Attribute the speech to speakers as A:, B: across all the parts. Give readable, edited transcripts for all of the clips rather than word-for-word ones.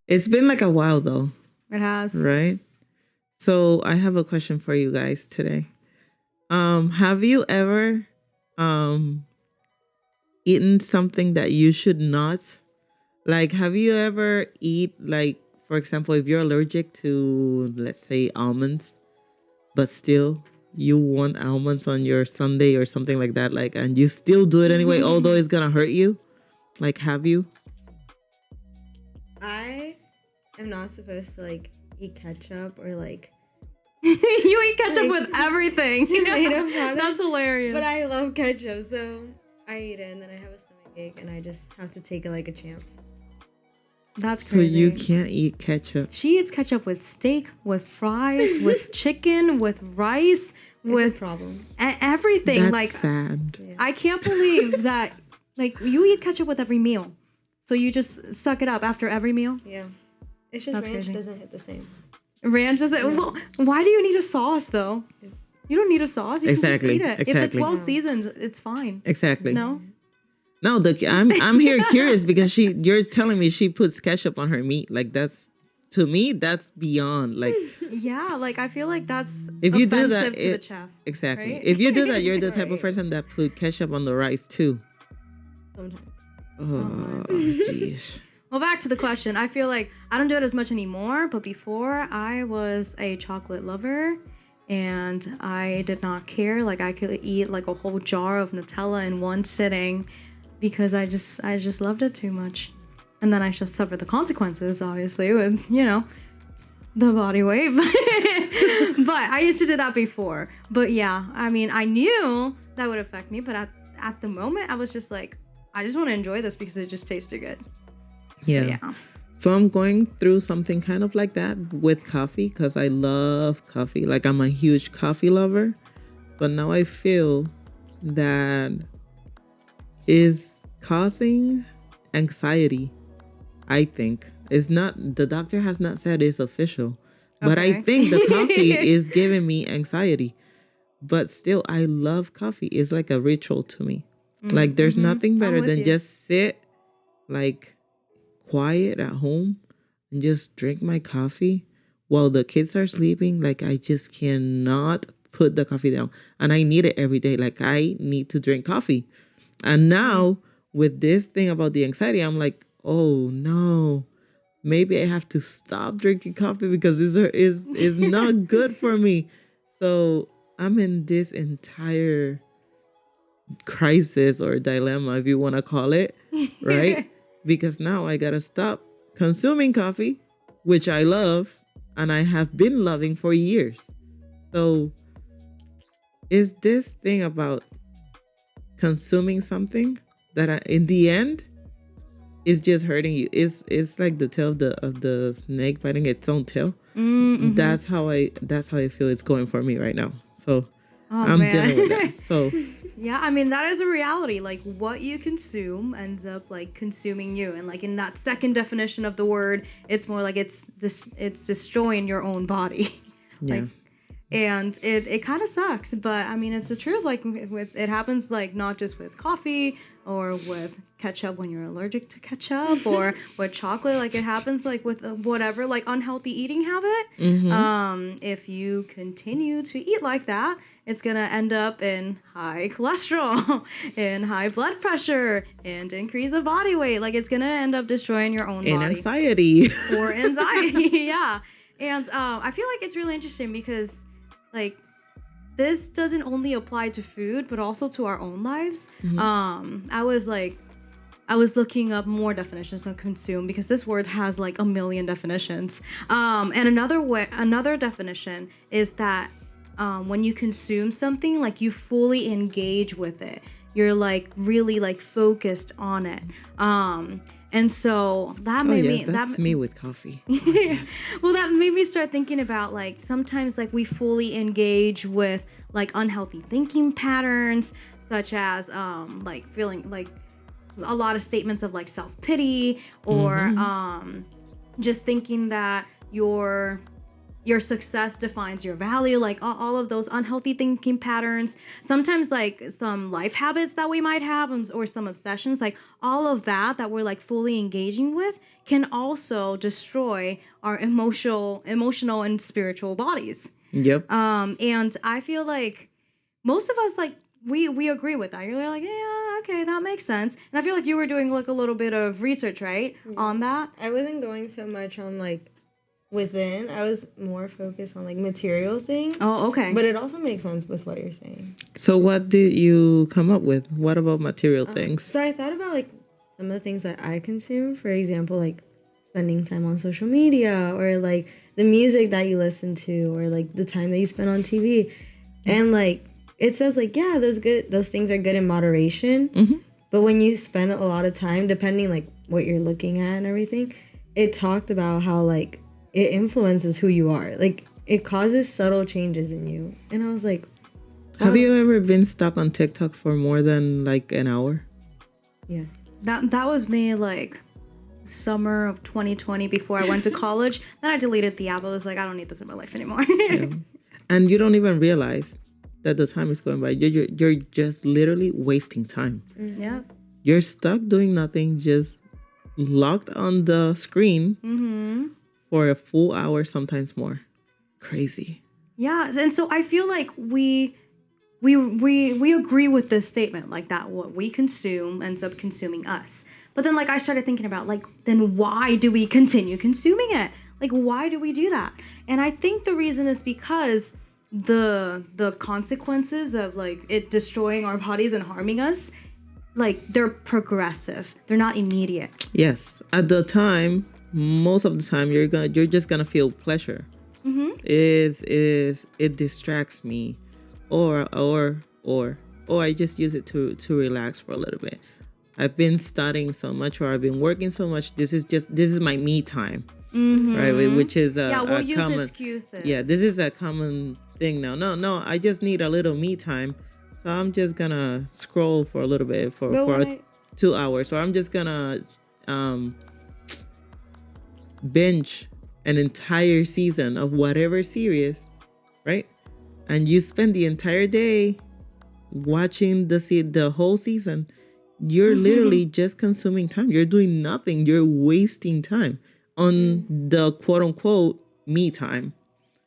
A: It's been like a while though,
B: It has.
A: right? So I have a question for you guys today. Have you ever um eaten something that you should not? Like, have you ever eat like, for example, if you're allergic to, let's say, almonds, but still you want almonds on your sundae or something like that, like, and you still do it anyway, although it's gonna hurt you? Like, have you?
C: I am not supposed to like eat ketchup or like
B: You eat ketchup
C: Like,
B: with everything.
C: tomato products.
B: That's hilarious.
C: But I love ketchup, so I eat it and then I have a stomach ache and I just have to take it like a champ.
B: That's
A: So
B: crazy.
A: you can't eat ketchup.
B: She eats ketchup with steak, with fries, with chicken, with rice,
C: It's
B: with
C: a problem.
B: everything.
A: That's
B: Like,
A: sad.
C: Yeah.
B: I can't believe that. Like, you eat ketchup with every meal, so you just suck it up after every meal.
C: Yeah. It's just
B: That's
C: ranch
B: crazy.
C: doesn't hit the same.
B: Ranch doesn't.
C: Yeah.
B: Well, why do you need a sauce though? You don't need a sauce. You
A: Exactly,
B: can just eat it. If it's
A: exactly.
B: well
C: No.
B: seasoned, it's fine.
A: Exactly.
B: No.
A: No, I'm here curious because you're telling me she puts ketchup on her meat. Like, that's, to me, that's beyond, like,
B: Yeah, like I feel like that's
A: If you do
B: offensive
A: that,
B: to the
A: it-
B: chef.
A: exactly.
B: Right?
A: If you do that, you're the type of
C: Right.
A: person that put ketchup on the rice too.
C: Sometimes.
A: Oh, jeez.
B: Well, back to the question. I feel like I don't do it as much anymore, but before I was a chocolate lover and I did not care. Like I could eat like a whole jar of Nutella in one sitting because I just loved it too much. And then I just suffered the consequences, obviously, with, the body weight. But I used to do that before. But yeah, I mean, I knew that would affect me, but at the moment, I was just like, I just want to enjoy this because it just tasted good. So,
A: Yeah. So I'm going through something kind of like that with coffee because I love coffee. Like, I'm a huge coffee lover. But now I feel that is causing anxiety. I think it's not, the doctor has not said it's official, but I
B: Okay.
A: think the coffee is giving me anxiety. But still, I love coffee. It's like a ritual to me. Like, there's nothing better
B: with
A: than
B: you.
A: just sit like quiet at home and just drink my coffee while the kids are sleeping. Like, I just cannot put the coffee down, and I need it every day. Like, I need to drink coffee. And now with this thing about the anxiety, I'm like, oh no, maybe I have to stop drinking coffee because this is not good for me. So I'm in this entire crisis or dilemma, if you want to call it, right? Because now I gotta stop consuming coffee, which I love and I have been loving for years. So is this thing about consuming something that in the end is just hurting you? It's like the tail of the snake biting its own tail. That's how I feel it's going for me right now. So I'm dealing with that. So
B: Yeah, I mean, that is a reality. Like, what you consume ends up, like, consuming you. And, like, in that second definition of the word, it's more like it's destroying your own body.
A: yeah.
B: Like, and it kind of sucks. But, I mean, it's the truth. Like, it happens, like, not just with coffee or with ketchup when you're allergic to ketchup or with chocolate. Like, it happens, like, with whatever, like, unhealthy eating habit. If you continue to eat like that, it's going to end up in high cholesterol, in high blood pressure, and increase of body weight. Like, it's going to end up destroying your own
A: And
B: body.
A: anxiety.
B: Or anxiety, yeah. And I feel like it's really interesting because, like, this doesn't only apply to food, but also to our own lives. I was looking up more definitions of consume because this word has like a million definitions. And another definition is that when you consume something, like you fully engage with it. You're like really like focused on it. And so that
A: Oh
B: made
A: yeah,
B: me
A: that's me with coffee.
B: well, that made me start thinking about like sometimes like we fully engage with like unhealthy thinking patterns, such as like feeling like a lot of statements of like self-pity or just thinking that you're your success defines your value, like all of those unhealthy thinking patterns, sometimes like some life habits that we might have, or some obsessions, like all of that we're like fully engaging with can also destroy our emotional and spiritual bodies.
A: Yep.
B: And I feel like most of us, like, we agree with that. You're like, yeah, okay, that makes sense. And I feel like you were doing like a little bit of research, right, on that.
C: I wasn't going so much on like within. I was more focused on like material things.
B: Oh, okay.
C: But it also makes sense with what you're saying.
A: So what did you come up with? What about material things?
C: So I thought about like some of the things that I consume. For example, like spending time on social media, or like the music that you listen to, or like the time that you spend on TV. And like it says like, yeah, those things are good in moderation.
A: Mm-hmm.
C: But when you spend a lot of time, depending like what you're looking at and everything, it talked about how like it influences who you are. Like it causes subtle changes in you. And I was like,
A: have you ever been stuck on TikTok for more than like an hour?
C: Yeah.
B: That was me like summer of 2020 before I went to college. Then I deleted the app. I was like, I don't need this in my life anymore.
A: Yeah. And you don't even realize that the time is going by. You're just literally wasting time.
B: Mm-hmm. Yeah.
A: You're stuck doing nothing, just locked on the screen for a full hour, sometimes more. Crazy.
B: Yeah, and so I feel like we agree with this statement, like that what we consume ends up consuming us. But then like I started thinking about like, then why do we continue consuming it? Like why do we do that? And I think the reason is because the consequences of like it destroying our bodies and harming us, like they're progressive. They're not immediate.
A: Yes. At the time, most of the time you're just gonna feel pleasure. It distracts me, or I just use it to relax for a little bit. I've been studying so much, or I've been working so much. This is my me time, right? Which is
B: we'll use
A: common
B: excuses.
A: Yeah, this is a common thing now. No, I just need a little me time, so I'm just gonna scroll for a little bit for 2 hours, or I'm just gonna binge an entire season of whatever series, right? And you spend the entire day watching the whole season. You're literally just consuming time. You're doing nothing. You're wasting time on the quote unquote me time.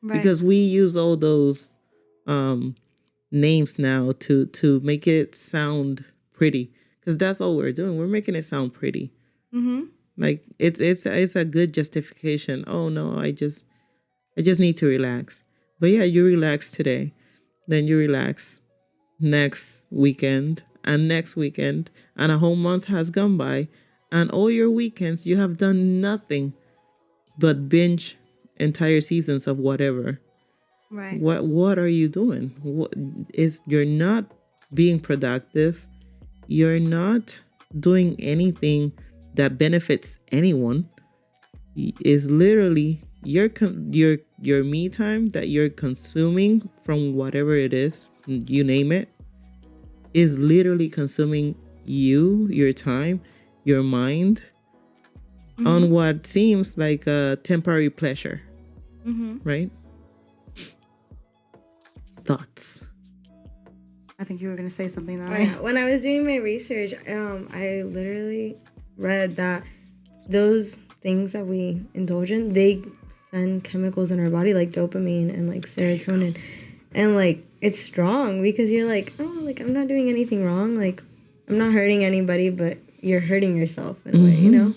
A: Right. Because we use all those names now to make it sound pretty. Because that's all we're doing. We're making it sound pretty. Like it's a good justification. Oh no, I just need to relax. But yeah, you relax today, then you relax next weekend and next weekend, and a whole month has gone by, and all your weekends you have done nothing but binge entire seasons of whatever.
B: Right.
A: What are you doing? You're not being productive. You're not doing anything that benefits anyone. Is literally your me time that you're consuming from whatever it is, you name it, is literally consuming you, your time, your mind on what seems like a temporary pleasure. Right? Thoughts?
B: I think you were going to say something that
C: When I was doing my research, I literally read that those things that we indulge in, they send chemicals in our body like dopamine and like serotonin, and like it's strong because you're like, oh, like I'm not doing anything wrong, like I'm not hurting anybody, but you're hurting yourself in a way, you know?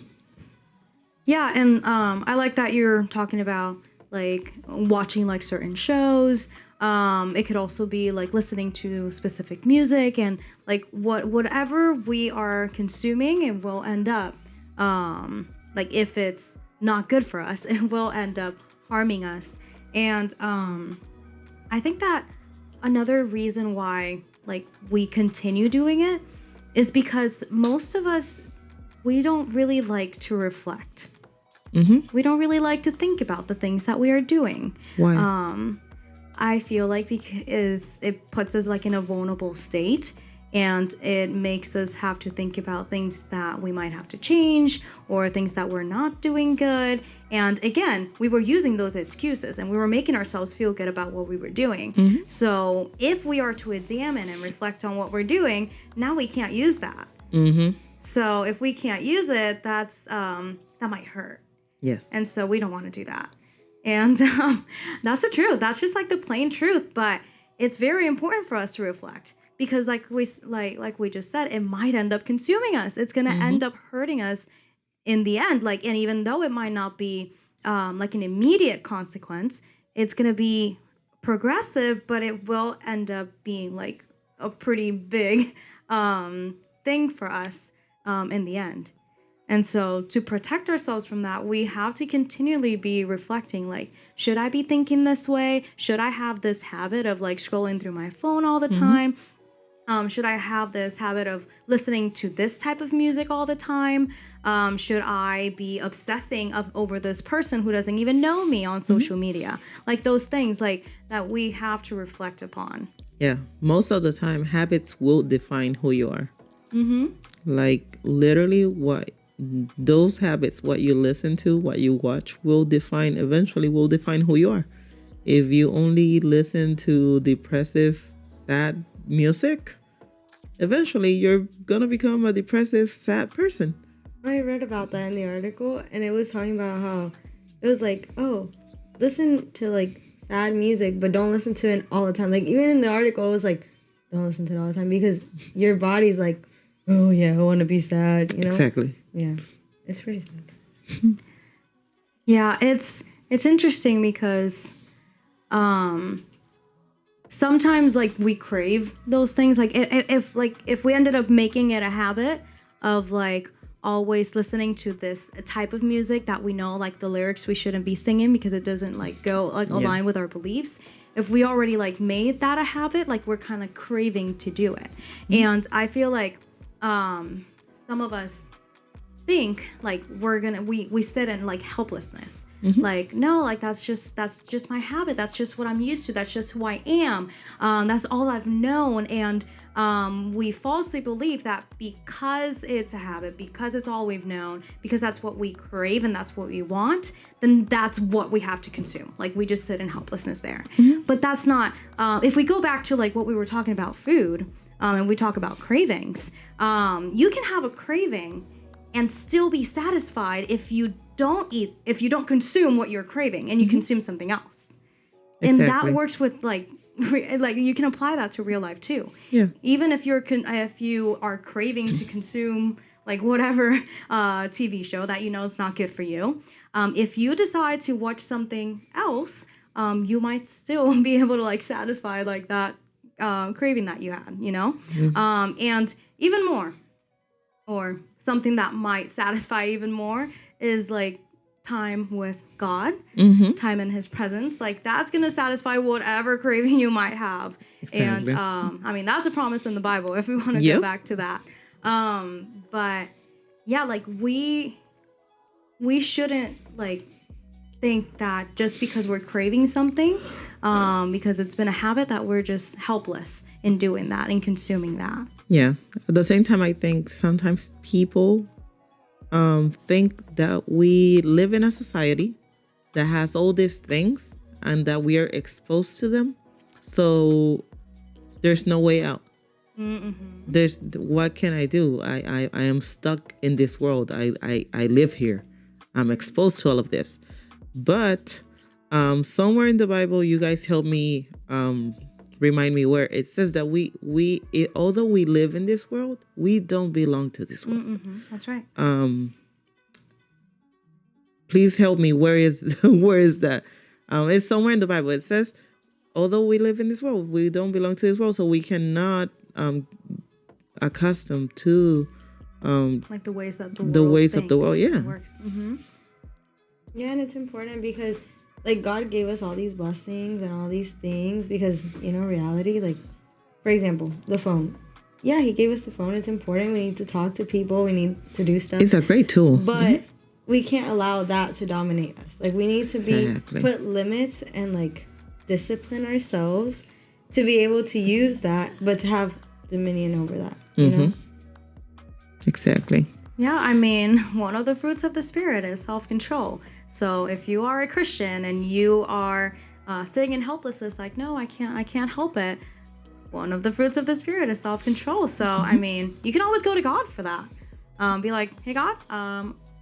B: Yeah, and I like that you're talking about like watching like certain shows. It could also be like listening to specific music, and like whatever we are consuming, it will end up like if it's not good for us, it will end up harming us. And I think that another reason why like we continue doing it is because most of us, we don't really like to reflect. We don't really like to think about the things that we are doing.
A: Why?
B: I feel like because it puts us like in a vulnerable state, And it makes us have to think about things that we might have to change or things that we're not doing good. And again, we were using those excuses and we were making ourselves feel good about what we were doing. So if we are to examine and reflect on what we're doing, now we can't use that. So if we can't use it, that's that might hurt.
A: Yes.
B: And so we don't want to do that. And that's the truth. That's just like the plain truth. But it's very important for us to reflect. Because like we just said, it might end up consuming us. It's going to end up hurting us in the end. Like, and even though it might not be like an immediate consequence, it's going to be progressive, but it will end up being like a pretty big thing for us in the end. And so to protect ourselves from that, we have to continually be reflecting, like, should I be thinking this way? Should I have this habit of like scrolling through my phone all the time? Should I have this habit of listening to this type of music all the time? Should I be obsessing over this person who doesn't even know me on social media? Like those things like that we have to reflect upon.
A: Yeah. Most of the time, habits will define who you are. Like literally those habits, what you listen to, what you watch eventually will define who you are. If you only listen to depressive, sad music, eventually you're gonna become a depressive, sad person.
C: I read about that in the article, and it was talking about how it was like, oh, listen to like sad music, but don't listen to it all the time. Like even in the article, it was like, don't listen to it all the time because your body's like, oh yeah, I want to be sad, you know?
A: Exactly.
C: Yeah, it's pretty sad.
B: Yeah, it's interesting because sometimes like we crave those things. Like if we ended up making it a habit of like always listening to this type of music that we know like the lyrics we shouldn't be singing because it doesn't like go like align with our beliefs. If we already like made that a habit, like we're kind of craving to do it. And I feel like some of us think like we sit in like helplessness. Like, no, like that's just my habit. That's just what I'm used to. That's just who I am. That's all I've known. And we falsely believe that because it's a habit, because it's all we've known, because that's what we crave and that's what we want, then that's what we have to consume. Like we just sit in helplessness there. But that's not, if we go back to like what we were talking about food, and we talk about cravings, you can have a craving and still be satisfied if you don't consume what you're craving and you consume something else.
A: Exactly.
B: And that works with like you can apply that to real life too. Yeah. Even if if you are craving to consume like whatever TV show that you know is not good for you, if you decide to watch something else, you might still be able to like satisfy like that craving that you had, you know? And even more, or something that might satisfy even more is like time with God, time in his presence. Like that's going to satisfy whatever craving you might have. Exactly. And I mean, that's a promise in the Bible if we want to go back to that. But yeah, like we shouldn't like think that just because we're craving something, because it's been a habit, that we're just helpless in doing that and consuming that.
A: Yeah. At the same time, I think sometimes people think that we live in a society that has all these things and that we are exposed to them. So there's no way out. What can I do? I am stuck in this world. I live here. I'm exposed to all of this. But somewhere in the Bible, you guys help me remind me where it says that although we live in this world, we don't belong to this world.
B: That's right.
A: Please help me. Where is that? It's somewhere in the Bible. It says, although we live in this world, we don't belong to this world, so we cannot accustom to
B: like the ways that
A: the ways of the world. Yeah.
B: Works.
C: Yeah, and it's important because like God gave us all these blessings and all these things because, you know, reality, like, for example, the phone. Yeah, he gave us the phone. It's important. We need to talk to people. We need to do stuff.
A: It's a great tool.
C: But we can't allow that to dominate us. Like, we need to put limits and, like, discipline ourselves to be able to use that, but to have dominion over that. You know?
A: Exactly.
B: Yeah, I mean, one of the fruits of the Spirit is self-control. So if you are a Christian and you are sitting in helplessness, like, no, I can't help it. One of the fruits of the Spirit is self-control. So, I mean, you can always go to God for that. Be like, hey, God,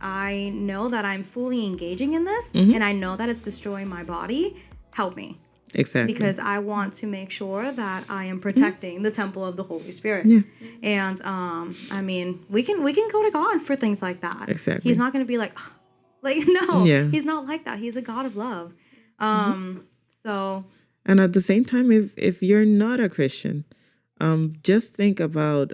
B: I know that I'm fully engaging in this, and I know that it's destroying my body. Help me.
A: Exactly.
B: Because I want to make sure that I am protecting the temple of the Holy Spirit.
A: Yeah.
B: And I mean, we can go to God for things like that.
A: Exactly.
B: He's not going to be like no.
A: Yeah.
B: He's not like that. He's a God of love. So.
A: And at the same time, if you're not a Christian, just think about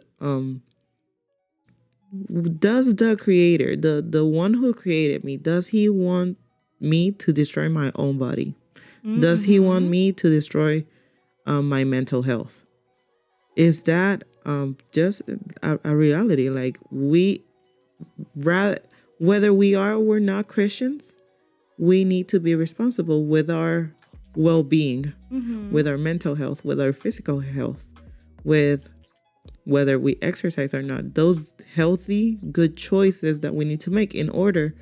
A: does the Creator, the one who created me, does he want me to destroy my own body? Does he want me to destroy my mental health? Is that just a reality? Like whether we are or we're not Christians, we need to be responsible with our well-being, with our mental health, with our physical health, with whether we exercise or not. Those healthy, good choices that we need to make in order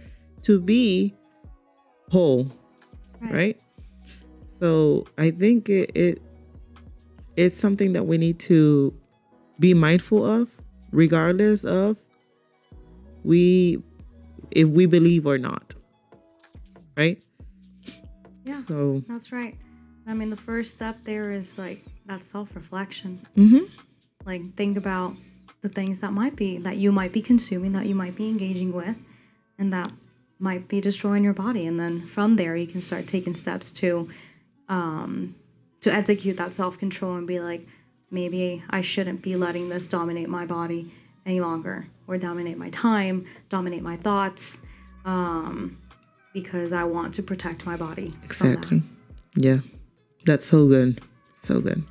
A: to be whole, right? So I think it's something that we need to be mindful of, regardless of if we believe or not, right?
B: Yeah,
A: so
B: that's right. I mean, the first step there is like that self-reflection. Like, think about the things that you might be consuming, that you might be engaging with, and that might be destroying your body. And then from there, you can start taking steps to execute that self-control and be like, maybe I shouldn't be letting this dominate my body any longer, or dominate my time, dominate my thoughts, because I want to protect my body.
A: Exactly. Yeah. That's so good. So good.